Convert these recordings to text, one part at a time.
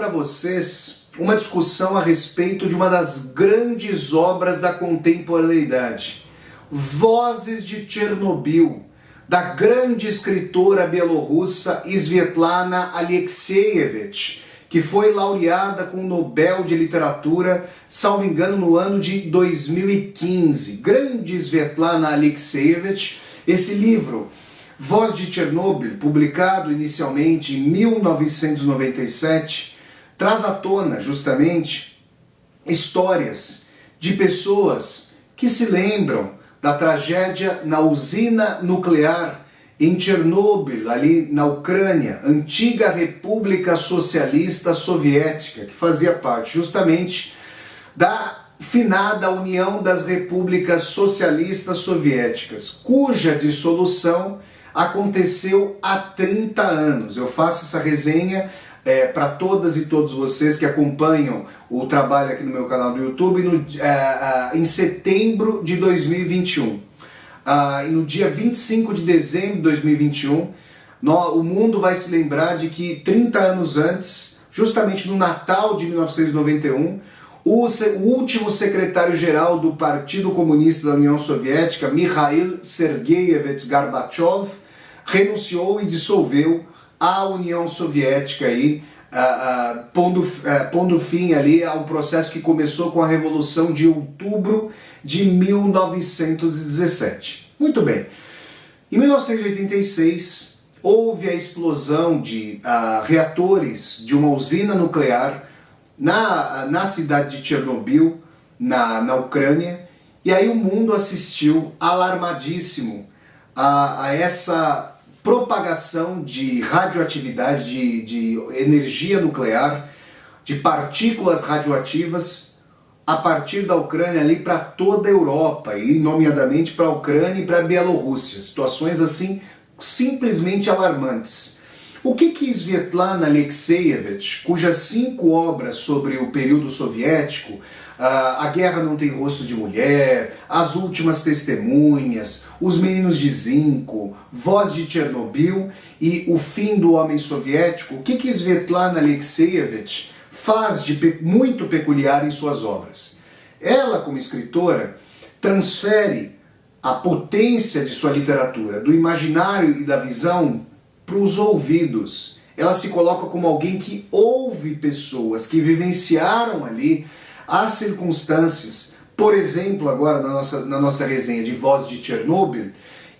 para vocês uma discussão a respeito de uma das grandes obras da contemporaneidade, Vozes de Chernobyl, da grande escritora bielorrussa Svetlana Alexievich, que foi laureada com o Nobel de Literatura, salvo engano, no ano de 2015. Grande Svetlana Alexievich. Esse livro, Voz de Chernobyl, publicado inicialmente em 1997, traz à tona justamente histórias de pessoas que se lembram da tragédia na usina nuclear em Chernobyl, ali na Ucrânia, antiga República Socialista Soviética, que fazia parte justamente da finada União das Repúblicas Socialistas Soviéticas, cuja dissolução aconteceu há 30 anos. Eu faço essa resenha para todas e todos vocês que acompanham o trabalho aqui no meu canal do YouTube em setembro de 2021. E no dia 25 de dezembro de 2021, o mundo vai se lembrar de que 30 anos antes, justamente no Natal de 1991, o último secretário-geral do Partido Comunista da União Soviética, Mikhail Sergeyevich Gorbachev, renunciou e dissolveu a União Soviética, aí, pondo fim ali a um processo que começou com a Revolução de Outubro de 1917. Muito bem. Em 1986, houve a explosão de reatores de uma usina nuclear na cidade de Chernobyl, na Ucrânia, e aí o mundo assistiu alarmadíssimo a essa propagação de radioatividade, de energia nuclear, de partículas radioativas a partir da Ucrânia ali para toda a Europa, e nomeadamente para a Ucrânia e para a Bielorrússia. Situações assim simplesmente alarmantes. O que Svetlana Alexievich, cujas 5 obras sobre o período soviético, A Guerra Não Tem Rosto de Mulher, As Últimas Testemunhas, Os Meninos de Zinco, Voz de Chernobyl e O Fim do Homem Soviético, o que Svetlana Alexievich faz de muito peculiar em suas obras? Ela, como escritora, transfere a potência de sua literatura, do imaginário e da visão, para os ouvidos. Ela se coloca como alguém que ouve pessoas, que vivenciaram ali as circunstâncias, por exemplo, agora na nossa resenha de Voz de Chernobyl,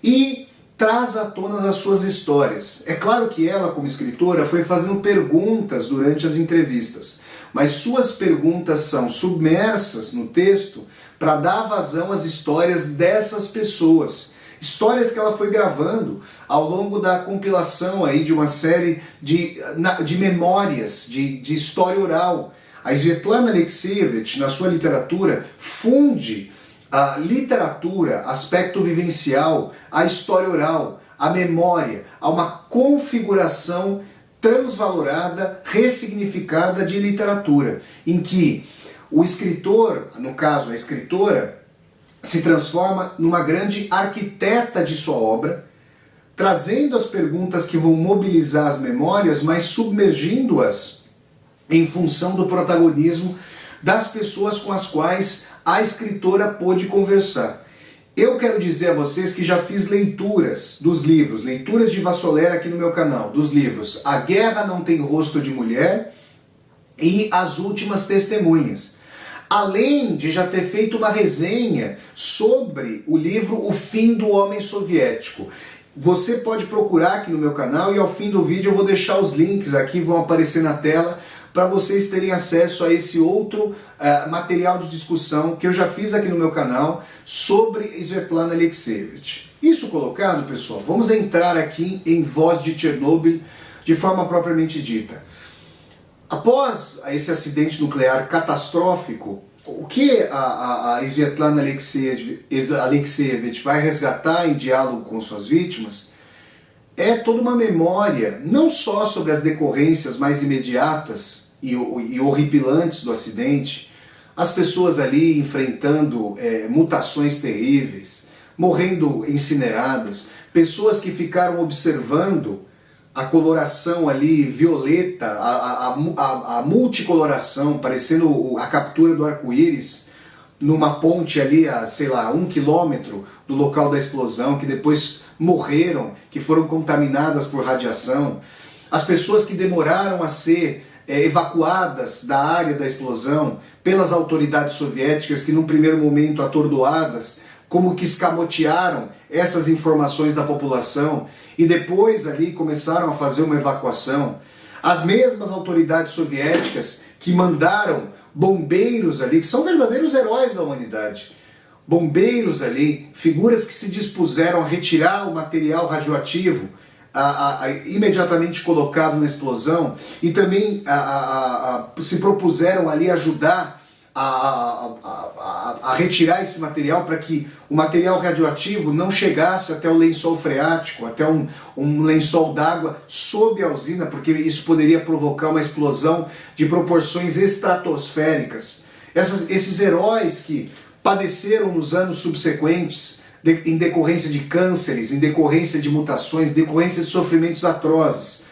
e traz à tona as suas histórias. É claro que ela, como escritora, foi fazendo perguntas durante as entrevistas, mas suas perguntas são submersas no texto para dar vazão às histórias dessas pessoas. Histórias que ela foi gravando ao longo da compilação aí de uma série de memórias, de história oral. A Svetlana Alexievich, na sua literatura, funde a literatura, aspecto vivencial, a história oral, a memória, a uma configuração transvalorada, ressignificada de literatura, em que o escritor, no caso a escritora, se transforma numa grande arquiteta de sua obra, trazendo as perguntas que vão mobilizar as memórias, mas submergindo-as em função do protagonismo das pessoas com as quais a escritora pôde conversar. Eu quero dizer a vocês que já fiz leituras dos livros, leituras de Vassolera aqui no meu canal, dos livros A Guerra Não Tem Rosto de Mulher e As Últimas Testemunhas. Além de já ter feito uma resenha sobre o livro O Fim do Homem Soviético. Você pode procurar aqui no meu canal e ao fim do vídeo eu vou deixar os links aqui, vão aparecer na tela, para vocês terem acesso a esse outro material de discussão que eu já fiz aqui no meu canal sobre Svetlana Alexievich. Isso colocado, pessoal, vamos entrar aqui em Voz de Chernobyl de forma propriamente dita. Após esse acidente nuclear catastrófico, o que a Svetlana Alexievich vai resgatar em diálogo com suas vítimas é toda uma memória, não só sobre as decorrências mais imediatas e horripilantes do acidente, as pessoas ali enfrentando mutações terríveis, morrendo incineradas, pessoas que ficaram observando a coloração ali violeta, a multicoloração, parecendo a captura do arco-íris, numa ponte ali a, sei lá, 1 quilômetro do local da explosão, que depois morreram, que foram contaminadas por radiação. As pessoas que demoraram a ser evacuadas da área da explosão pelas autoridades soviéticas, que num primeiro momento atordoadas, como que escamotearam essas informações da população e depois ali começaram a fazer uma evacuação. As mesmas autoridades soviéticas que mandaram bombeiros ali, que são verdadeiros heróis da humanidade, bombeiros ali, figuras que se dispuseram a retirar o material radioativo imediatamente colocado na explosão e também se propuseram ali ajudar a retirar esse material para que o material radioativo não chegasse até o lençol freático, até um lençol d'água sob a usina, porque isso poderia provocar uma explosão de proporções estratosféricas. Esses heróis que padeceram nos anos subsequentes em decorrência de cânceres, em decorrência de mutações, em decorrência de sofrimentos atrozes.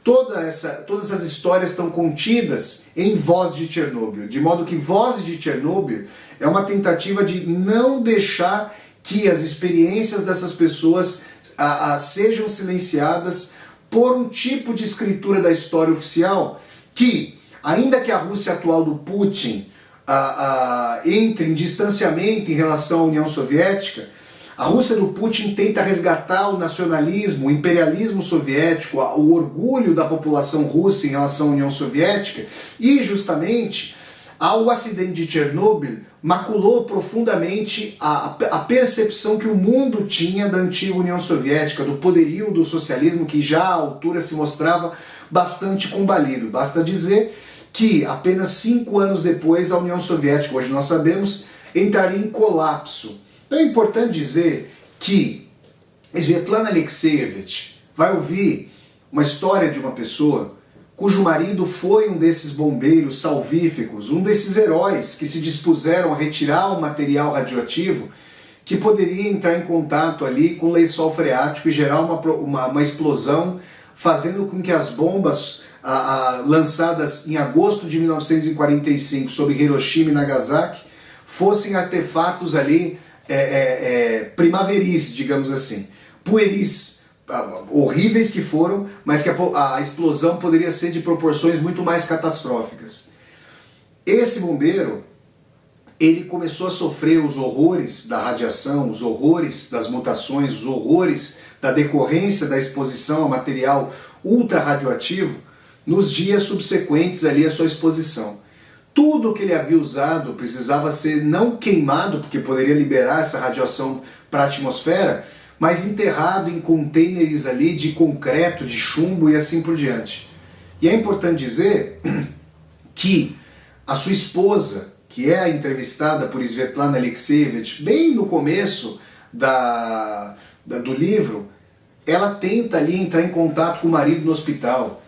Todas essas histórias estão contidas em Voz de Chernobyl, de modo que Voz de Chernobyl é uma tentativa de não deixar que as experiências dessas pessoas sejam silenciadas por um tipo de escritura da história oficial que, ainda que a Rússia atual do Putin entre em distanciamento em relação à União Soviética, a Rússia do Putin tenta resgatar o nacionalismo, o imperialismo soviético, o orgulho da população russa em relação à União Soviética, e justamente o acidente de Chernobyl maculou profundamente a percepção que o mundo tinha da antiga União Soviética, do poderio do socialismo, que já à altura se mostrava bastante combalido. Basta dizer que apenas 5 anos depois a União Soviética, hoje nós sabemos, entraria em colapso. Então é importante dizer que Svetlana Alexievich vai ouvir uma história de uma pessoa cujo marido foi um desses bombeiros salvíficos, um desses heróis que se dispuseram a retirar o material radioativo que poderia entrar em contato ali com o lençol freático e gerar uma explosão, fazendo com que as bombas lançadas em agosto de 1945 sobre Hiroshima e Nagasaki fossem artefatos ali primaveris, digamos assim, pueris, horríveis que foram, mas que a explosão poderia ser de proporções muito mais catastróficas. Esse bombeiro, ele começou a sofrer os horrores da radiação, os horrores das mutações, os horrores da decorrência da exposição a material ultra radioativo nos dias subsequentes ali à sua exposição. Tudo que ele havia usado precisava ser não queimado, porque poderia liberar essa radiação para a atmosfera, mas enterrado em containers ali de concreto, de chumbo e assim por diante. E é importante dizer que a sua esposa, que é entrevistada por Svetlana Alexievich, bem no começo do livro, ela tenta ali entrar em contato com o marido no hospital.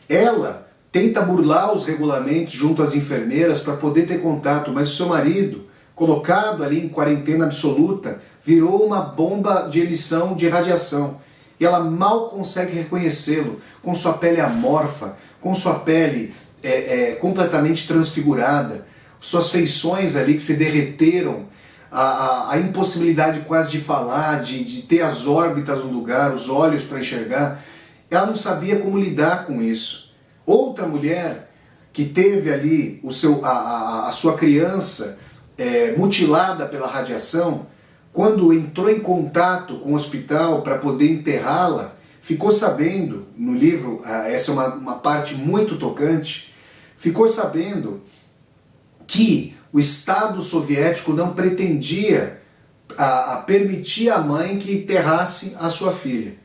Ela tenta burlar os regulamentos junto às enfermeiras para poder ter contato, mas o seu marido, colocado ali em quarentena absoluta, virou uma bomba de emissão de radiação. E ela mal consegue reconhecê-lo, com sua pele amorfa, com sua pele completamente transfigurada, suas feições ali que se derreteram, a impossibilidade quase de falar, de ter as órbitas no lugar, os olhos para enxergar. Ela não sabia como lidar com isso. Outra mulher que teve ali a sua criança mutilada pela radiação, quando entrou em contato com o hospital para poder enterrá-la, ficou sabendo, no livro, essa é uma parte muito tocante, ficou sabendo que o Estado soviético não pretendia permitir à mãe que enterrasse a sua filha.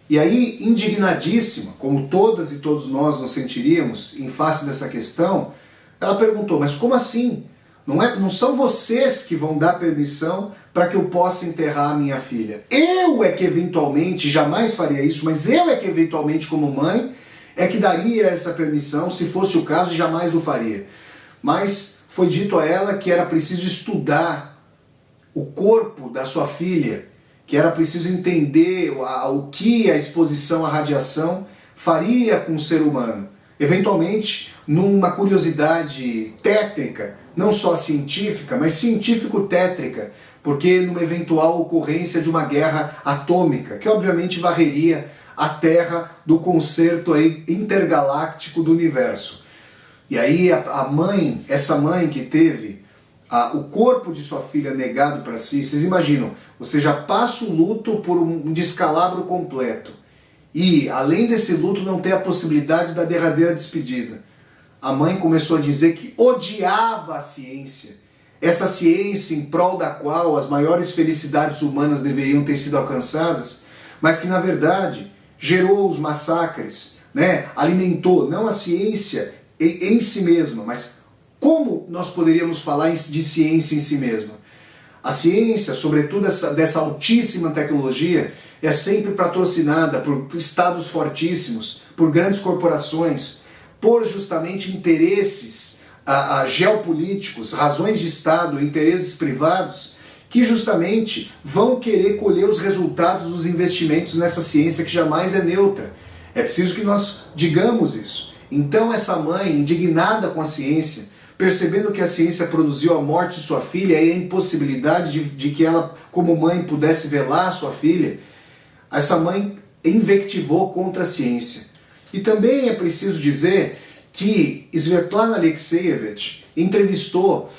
E aí, indignadíssima, como todas e todos nós nos sentiríamos em face dessa questão, ela perguntou, mas como assim? Não são vocês que vão dar permissão para que eu possa enterrar a minha filha. Eu é que eventualmente, jamais faria isso, mas eu é que eventualmente como mãe, é que daria essa permissão, se fosse o caso, jamais o faria. Mas foi dito a ela que era preciso estudar o corpo da sua filha, que era preciso entender o que a exposição à radiação faria com o ser humano. Eventualmente, numa curiosidade tétrica, não só científica, mas científico-tétrica, porque numa eventual ocorrência de uma guerra atômica, que obviamente varreria a Terra do concerto aí intergaláctico do universo. E aí a mãe, essa mãe que teve o corpo de sua filha negado para si, vocês imaginam, você já passa o luto por um descalabro completo. E, além desse luto, não tem a possibilidade da derradeira despedida. A mãe começou a dizer que odiava a ciência. Essa ciência em prol da qual as maiores felicidades humanas deveriam ter sido alcançadas, mas que, na verdade, gerou os massacres, né? Alimentou, não a ciência em si mesma, mas como nós poderíamos falar de ciência em si mesma? A ciência, sobretudo dessa altíssima tecnologia, é sempre patrocinada por estados fortíssimos, por grandes corporações, por justamente interesses geopolíticos, razões de Estado, interesses privados, que justamente vão querer colher os resultados dos investimentos nessa ciência que jamais é neutra. É preciso que nós digamos isso. Então essa mãe, indignada com a ciência, percebendo que a ciência produziu a morte de sua filha e a impossibilidade de que ela, como mãe, pudesse velar sua filha, essa mãe invectivou contra a ciência. E também é preciso dizer que Svetlana Alexievich entrevistou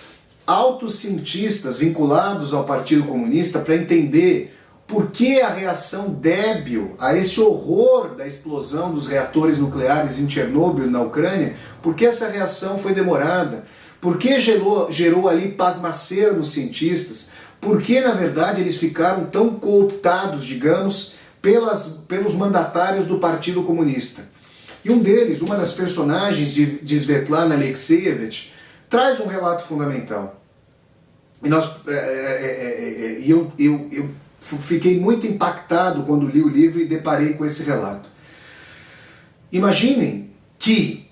altos cientistas vinculados ao Partido Comunista para entender por que a reação débil a esse horror da explosão dos reatores nucleares em Chernobyl, na Ucrânia, por que essa reação foi demorada, por que gerou ali pasmaceira nos cientistas, por que, na verdade, eles ficaram tão cooptados, digamos, pelos mandatários do Partido Comunista. E um deles, uma das personagens de Svetlana Alexievich, traz um relato fundamental. E eu fiquei muito impactado quando li o livro e deparei com esse relato. Imaginem que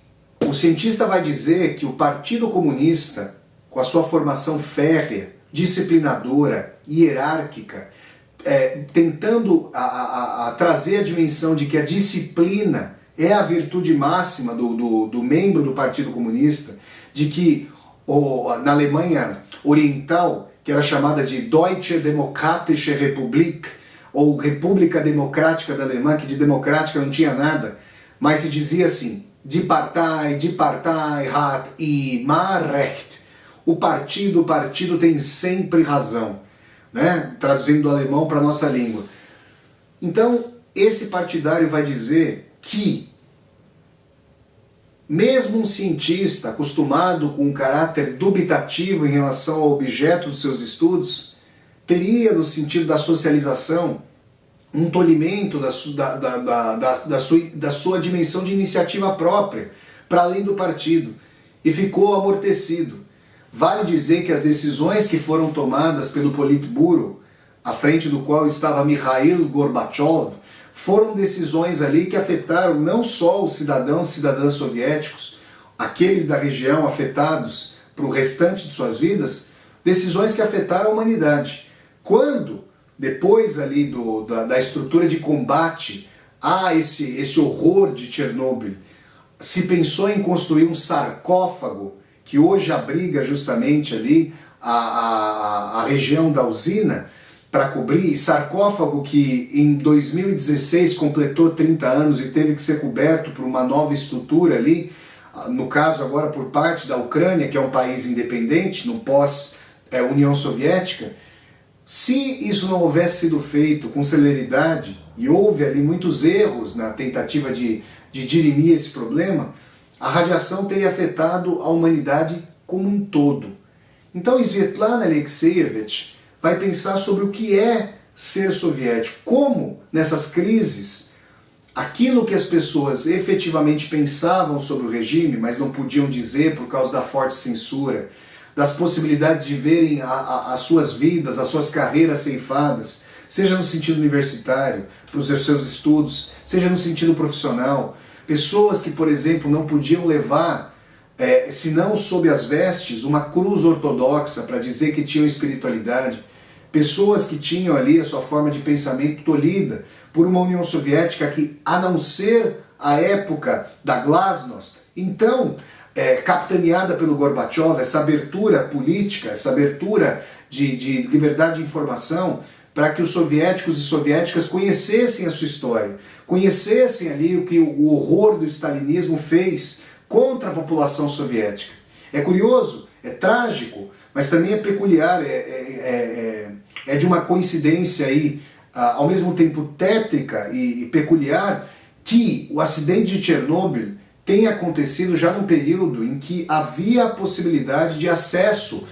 o cientista vai dizer que o Partido Comunista, com a sua formação férrea, disciplinadora, hierárquica, tentando trazer a dimensão de que a disciplina é a virtude máxima do membro do Partido Comunista, de que na Alemanha Oriental, que era chamada de Deutsche Demokratische Republik, ou República Democrática da Alemanha, que de democrática não tinha nada, mas se dizia assim, die Partei hat immer recht. O partido tem sempre razão, né? Traduzindo do alemão para a nossa língua. Então, esse partidário vai dizer que mesmo um cientista acostumado com um caráter dubitativo em relação ao objeto dos seus estudos, teria, no sentido da socialização, um tolimento da sua dimensão de iniciativa própria, para além do partido, e ficou amortecido. Vale dizer que as decisões que foram tomadas pelo Politburo, à frente do qual estava Mikhail Gorbachev, foram decisões ali que afetaram não só os cidadãos e cidadãs soviéticos, aqueles da região afetados para o restante de suas vidas, decisões que afetaram a humanidade. Quando, depois ali da estrutura de combate a esse horror de Chernobyl, se pensou em construir um sarcófago que hoje abriga justamente ali a região da usina, para cobrir, sarcófago que em 2016 completou 30 anos e teve que ser coberto por uma nova estrutura ali, no caso agora por parte da Ucrânia, que é um país independente, no pós-União Soviética. Se isso não houvesse sido feito com celeridade, e houve ali muitos erros na tentativa de dirimir esse problema, a radiação teria afetado a humanidade como um todo. Então Svetlana Alexievich vai pensar sobre o que é ser soviético, como nessas crises, aquilo que as pessoas efetivamente pensavam sobre o regime, mas não podiam dizer por causa da forte censura, das possibilidades de verem as suas vidas, as suas carreiras ceifadas, seja no sentido universitário, para os seus estudos, seja no sentido profissional, pessoas que, por exemplo, não podiam levar, senão sob as vestes, uma cruz ortodoxa para dizer que tinham espiritualidade, pessoas que tinham ali a sua forma de pensamento tolhida por uma União Soviética que, a não ser a época da glasnost, então, capitaneada pelo Gorbachev, essa abertura política, essa abertura de liberdade de informação, para que os soviéticos e soviéticas conhecessem a sua história, conhecessem ali o que o horror do stalinismo fez contra a população soviética. É curioso, é trágico, mas também é peculiar, é de uma coincidência aí, ao mesmo tempo tétrica e peculiar, que o acidente de Chernobyl tenha acontecido já num período em que havia a possibilidade de acesso,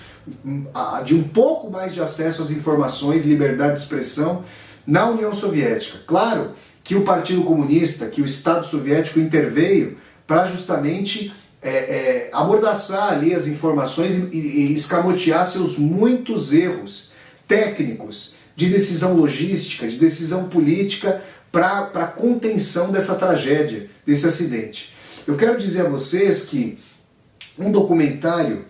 de um pouco mais de acesso às informações, liberdade de expressão na União Soviética. Claro que o Partido Comunista, que o Estado Soviético interveio para justamente amordaçar ali as informações e escamotear seus muitos erros técnicos de decisão logística, de decisão política para a contenção dessa tragédia, desse acidente. Eu quero dizer a vocês que um documentário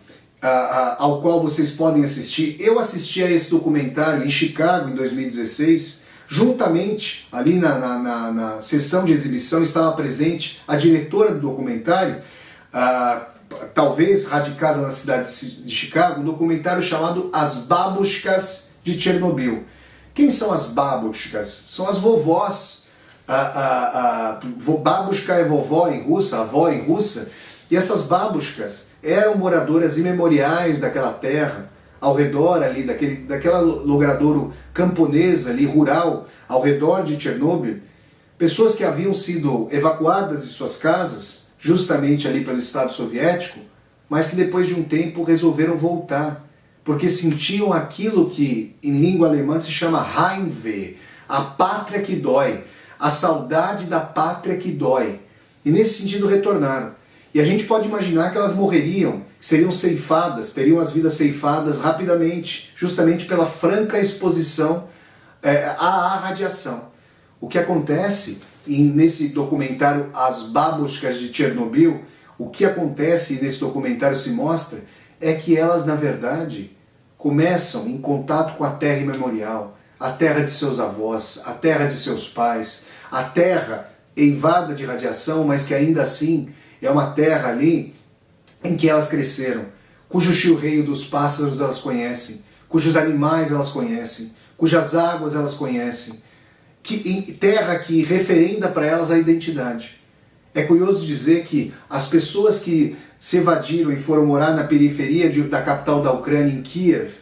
ao qual vocês podem assistir, eu assisti a esse documentário em Chicago em 2016, juntamente ali na sessão de exibição estava presente a diretora do documentário, talvez radicada na cidade de Chicago, um documentário chamado As Babushkas de Chernobyl. Quem são as babushkas? São as vovós. Babushka é vovó em russa, avó em russa, e essas babushkas eram moradoras imemoriais daquela terra, ao redor ali, daquela logradouro camponesa ali, rural, ao redor de Chernobyl, pessoas que haviam sido evacuadas de suas casas, justamente ali pelo Estado Soviético, mas que depois de um tempo resolveram voltar, porque sentiam aquilo que em língua alemã se chama Heimweh, a pátria que dói, a saudade da pátria que dói. E nesse sentido retornaram. E a gente pode imaginar que elas morreriam, seriam ceifadas, teriam as vidas ceifadas rapidamente, justamente pela franca exposição à radiação. O que acontece nesse documentário As Babushkas de Chernobyl, o que acontece nesse documentário se mostra, é que elas, na verdade, começam em contato com a terra imemorial, a terra de seus avós, a terra de seus pais, a terra eivada de radiação, mas que ainda assim é uma terra ali em que elas cresceram, cujo chilreio dos pássaros elas conhecem, cujos animais elas conhecem, cujas águas elas conhecem, terra que referenda para elas a identidade. É curioso dizer que as pessoas que se evadiram e foram morar na periferia da capital da Ucrânia, em Kiev,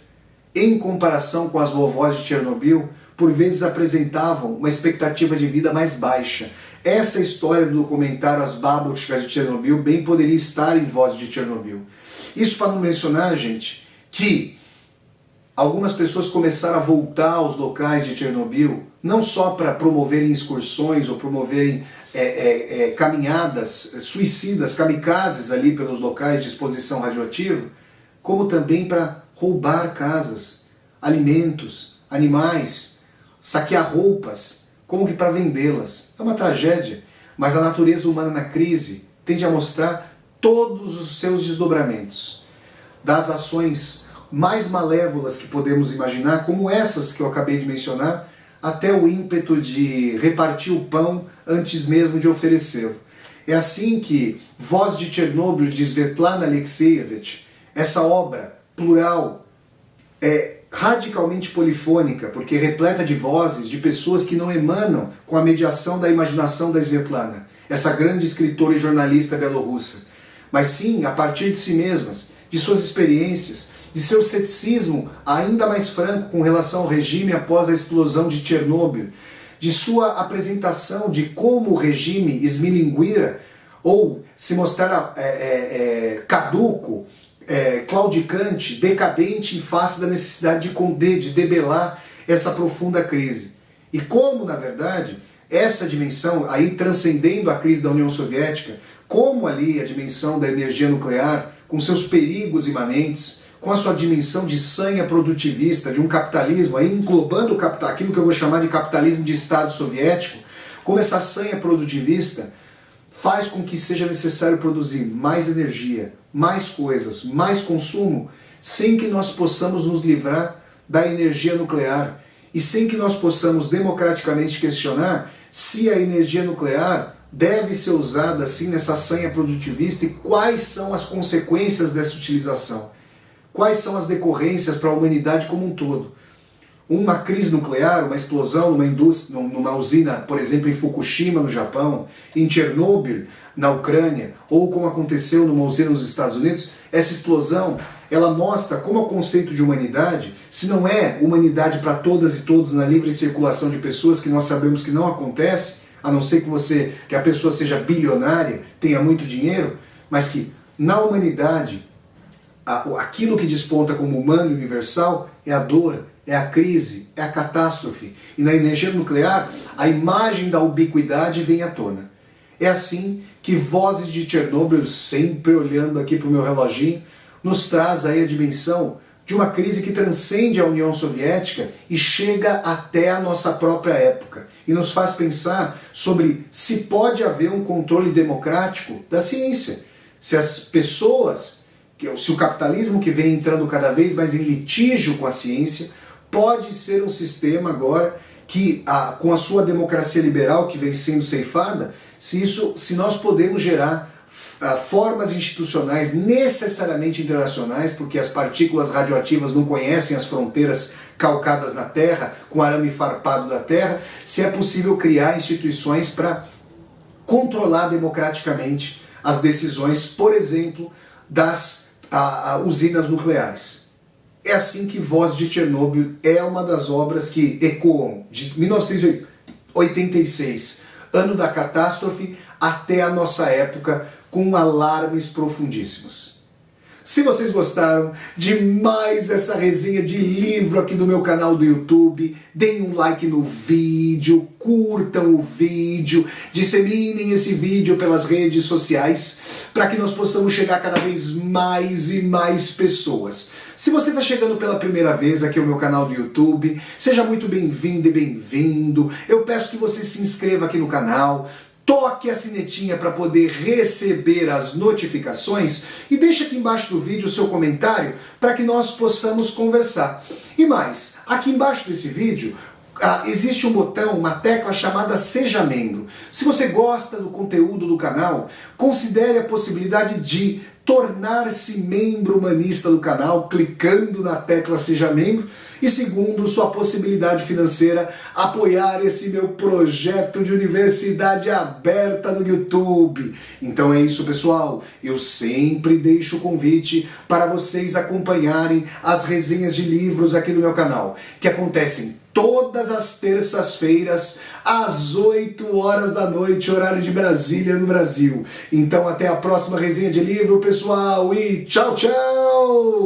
em comparação com as vovós de Chernobyl, por vezes apresentavam uma expectativa de vida mais baixa. Essa história do documentário As Babushkas de Chernobyl bem poderia estar em Voz de Chernobyl. Isso para não mencionar, gente, que algumas pessoas começaram a voltar aos locais de Chernobyl, não só para promoverem excursões ou promoverem caminhadas suicidas, kamikazes ali pelos locais de exposição radioativa, como também para roubar casas, alimentos, animais, saquear roupas, como que para vendê-las. É uma tragédia, mas a natureza humana na crise tende a mostrar todos os seus desdobramentos, das ações mais malévolas que podemos imaginar, como essas que eu acabei de mencionar, até o ímpeto de repartir o pão antes mesmo de oferecê-lo. É assim que Voz de Chernobyl, de Svetlana Alexievich, essa obra plural, radicalmente polifônica, porque repleta de vozes de pessoas que não emanam com a mediação da imaginação da Svetlana, essa grande escritora e jornalista belorrussa, mas sim a partir de si mesmas, de suas experiências, de seu ceticismo ainda mais franco com relação ao regime após a explosão de Chernobyl, de sua apresentação de como o regime esmilinguira ou se mostrar caduco, claudicante, decadente em face da necessidade de debelar essa profunda crise. E como, na verdade, essa dimensão, aí transcendendo a crise da União Soviética, como ali a dimensão da energia nuclear, com seus perigos imanentes, com a sua dimensão de sanha produtivista, de um capitalismo, aí englobando aquilo que eu vou chamar de capitalismo de Estado soviético, como essa sanha produtivista faz com que seja necessário produzir mais energia, mais coisas, mais consumo, sem que nós possamos nos livrar da energia nuclear e sem que nós possamos democraticamente questionar se a energia nuclear deve ser usada assim nessa sanha produtivista e quais são as consequências dessa utilização? Quais são as decorrências para a humanidade como um todo? Uma crise nuclear, uma explosão numa indústria, numa usina, por exemplo, em Fukushima, no Japão, em Chernobyl, na Ucrânia, ou como aconteceu numa usina nos Estados Unidos, essa explosão, ela mostra como o conceito de humanidade, se não é humanidade para todas e todos na livre circulação de pessoas, que nós sabemos que não acontece, a não ser que a pessoa seja bilionária, tenha muito dinheiro, mas que na humanidade, aquilo que desponta como humano e universal é a dor, é a crise, é a catástrofe. E na energia nuclear, a imagem da ubiquidade vem à tona. É assim que Vozes de Chernobyl, sempre olhando aqui para o meu reloginho, nos traz aí a dimensão de uma crise que transcende a União Soviética e chega até a nossa própria época. E nos faz pensar sobre se pode haver um controle democrático da ciência. Se as pessoas, se o capitalismo que vem entrando cada vez mais em litígio com a ciência, pode ser um sistema agora que, com a sua democracia liberal que vem sendo ceifada, se nós podemos gerar formas institucionais necessariamente internacionais, porque as partículas radioativas não conhecem as fronteiras calcadas na Terra, com arame farpado da Terra, se é possível criar instituições para controlar democraticamente as decisões, por exemplo, das usinas nucleares. É assim que Voz de Chernobyl é uma das obras que ecoam de 1986, ano da catástrofe, até a nossa época, com alarmes profundíssimos. Se vocês gostaram de mais essa resenha de livro aqui do meu canal do YouTube, deem um like no vídeo, curtam o vídeo, disseminem esse vídeo pelas redes sociais, para que nós possamos chegar cada vez mais e mais pessoas. Se você está chegando pela primeira vez aqui ao meu canal do YouTube, seja muito bem-vindo e bem-vindo. Eu peço que você se inscreva aqui no canal, toque a sinetinha para poder receber as notificações e deixe aqui embaixo do vídeo o seu comentário para que nós possamos conversar. E mais, aqui embaixo desse vídeo existe um botão, uma tecla chamada Seja Membro. Se você gosta do conteúdo do canal, considere a possibilidade de tornar-se membro humanista do canal, clicando na tecla Seja Membro. E segundo, sua possibilidade financeira, apoiar esse meu projeto de universidade aberta no YouTube. Então é isso, pessoal. Eu sempre deixo o convite para vocês acompanharem as resenhas de livros aqui no meu canal, que acontecem todas as terças-feiras, às 8 horas da noite, horário de Brasília, no Brasil. Então até a próxima resenha de livro, pessoal, e tchau, tchau!